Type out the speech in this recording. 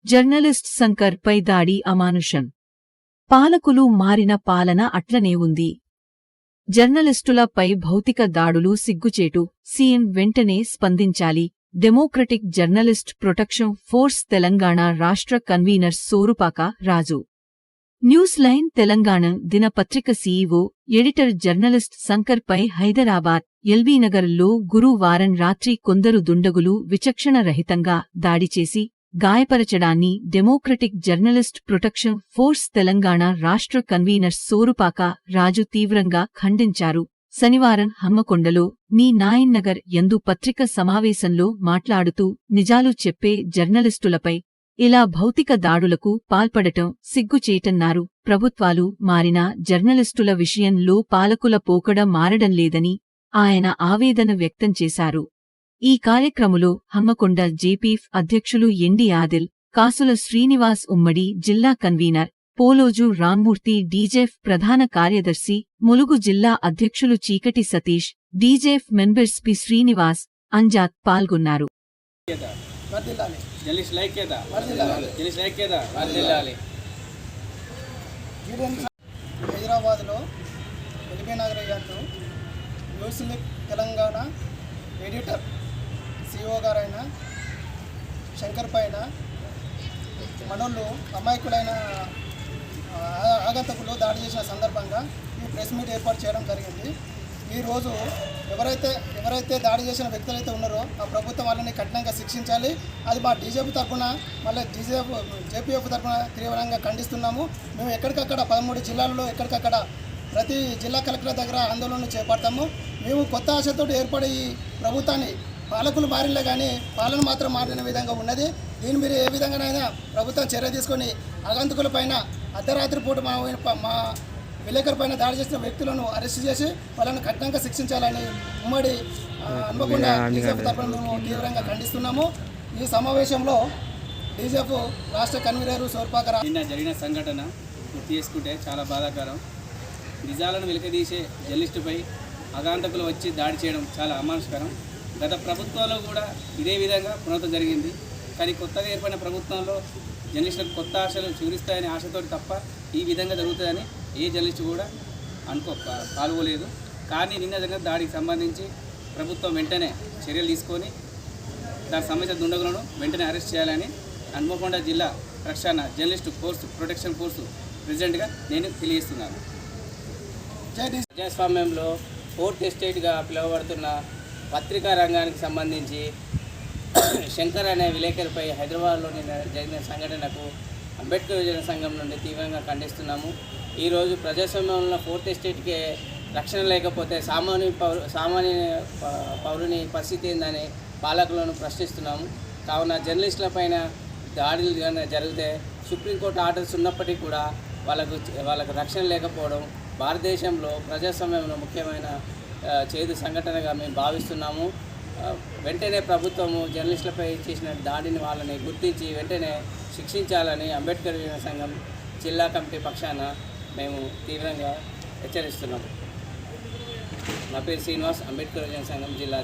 Journalist Shankar పై దాడి అమానుషం. పాలకులు మారిన పాలన అట్లనే ఉంది. జర్నలిస్టులపై భౌతిక దాడులు సిగ్గుచేటు. సీఎం వెంటనే స్పందించాలి. Democratic journalist protection force Telangana రాష్ట్ర convener Sorupaka Raju. News line Telangana దినపత్రిక సీఈఓ, ఎడిటర్ జర్నలిస్ట్ శంకర్ పై హైదరాబాద్ ఎల్బీనగర్లో గురువారం రాత్రి కొందరు దుండగులు విచక్షణరహితంగా దాడి చేసి గాయపరచడాన్ని democratic journalist protection force Telangana రాష్ట్ర కన్వీనర్ సోరుపాక రాజు తీవ్రంగా ఖండించారు. శనివారం హన్మకొండలో నీ నాయన్నగర్ యందు పత్రిక సమావేశంలో మాట్లాడుతూ నిజాలు చెప్పే జర్నలిస్టులపై ఇలా భౌతిక దాడులకు పాల్పడటం సిగ్గుచేటన్నారు. ప్రభుత్వాలు మారినా జర్నలిస్టుల విషయంలో పాలకుల పోకడ మారడంలేదని ఆయన ఆవేదన వ్యక్తం చేశారు. ఈ కార్యక్రమంలో హన్మకొండ జేపీఎఫ్ అధ్యక్షులు ఎండి ఆదిల్, కాసుల శ్రీనివాస్, ఉమ్మడి జిల్లా కన్వీనర్ పోలోజు రామ్మూర్తి, డీజేఎఫ్ ప్రధాన కార్యదర్శి ములుగు జిల్లా అధ్యక్షులు Cheekati Satish, DJF members P Srinivas, Anjad పాల్గొన్నారు. హైదరాబాద్లో ఎల్బీనగర్ యందు news link Telangana editor CEO గారైన శంకర్ పైన మనోళ్ళు అమాయకులైన ఆగంతకులు దాడి చేసిన సందర్భంగా ఈ ప్రెస్ మీట్ ఏర్పాటు చేయడం జరిగింది. ఈరోజు ఎవరైతే దాడి చేసిన వ్యక్తులైతే ఉన్నారో ఆ ప్రభుత్వం వాళ్ళని కఠినంగా శిక్షించాలి. అది మా డీజేపీ తరఫున మళ్ళీ జేపీఎఫ్ తరఫున తీవ్రంగా ఖండిస్తున్నాము. మేము ఎక్కడికక్కడ 13 జిల్లాల్లో ఎక్కడికక్కడ ప్రతి జిల్లా కలెక్టర్ దగ్గర ఆందోళనలు చేపడతాము. మేము కొత్త ఆశతో ఏర్పడే ఈ ప్రభుత్వాన్ని పాలకులు మారిలే కానీ పాలన మాత్రం మారిన విధంగా ఉన్నది. దీని మీరు ఏ విధంగానైనా ప్రభుత్వం చర్య తీసుకొని ఆగంతకుల పైన అర్ధరాత్రి పూట మా విలేకరు పైన దాడి చేసిన వ్యక్తులను అరెస్ట్ చేసి వాళ్ళని కఠినంగా శిక్షించాలని ఉమ్మడి హన్మకొండ డీజీఎఫ్ తరఫున మేము తీవ్రంగా ఖండిస్తున్నాము. ఈ సమావేశంలో డీజీఎఫ్ రాష్ట్ర కన్వీనర్ సోరుపాక నిన్న జరిగిన సంఘటన గుర్తు చేసుకుంటే చాలా బాధాకరం. నిజాలను వెలికితీసే జర్నలిస్టుపై అగాంతకులు వచ్చి దాడి చేయడం చాలా అమానుషకరం. గత ప్రభుత్వంలో కూడా ఇదే విధంగా పునరుద్ధరణ జరిగింది. కానీ కొత్తగా ఏర్పడిన ప్రభుత్వంలో జర్నలిస్టులకు కొత్త ఆశలు చిగురిస్తాయనే ఆశతో తప్ప ఈ విధంగా జరుగుతుందని ఏ జర్నలిస్టు కూడా పాల్గొలేదు. కానీ నిన్న జరిగిన దాడికి సంబంధించి ప్రభుత్వం వెంటనే చర్యలు తీసుకొని దానికి సంబంధించిన దుండగులను వెంటనే అరెస్ట్ చేయాలని హన్మకొండ జిల్లా రక్షణ జర్నలిస్టు ఫోర్స్ ప్రొటెక్షన్ ఫోర్సు ప్రెసిడెంట్గా నేను తెలియజేస్తున్నాను. ప్రజాస్వామ్యంలో ఫోర్త్ ఎస్టేట్గా పిలువబడుతున్న పత్రికా రంగానికి సంబంధించి శంకర్ అనే విలేకరిపై హైదరాబాద్లోని జరిగిన సంఘటనకు అంబేద్కర్ యువజన సంఘం నుండి తీవ్రంగా ఖండిస్తున్నాము. ఈరోజు ప్రజాస్వామ్యంలో ఫోర్త్ ఎస్టేట్కే రక్షణ లేకపోతే సామాన్య పౌరుని పరిస్థితి ఏందని పాలకులను ప్రశ్నిస్తున్నాము. కావున జర్నలిస్టులపైన దాడులు జరిగితే సుప్రీంకోర్టు ఆర్డర్స్ ఉన్నప్పటికీ కూడా వాళ్ళకు రక్షణ లేకపోవడం భారతదేశంలో ప్రజాస్వామ్యంలో ముఖ్యమైన చేదు సంఘటనగా మేము భావిస్తున్నాము. వెంటనే ప్రభుత్వము జర్నలిస్టులపై చేసిన దాడిని వాళ్ళని గుర్తించి వెంటనే శిక్షించాలని అంబేద్కర్ యువజన సంఘం జిల్లా కమిటీ పక్షాన మేము తీవ్రంగా హెచ్చరిస్తున్నాము. నా పేరు శ్రీనివాస్, అంబేద్కర్ యువజన సంఘం జిల్లా.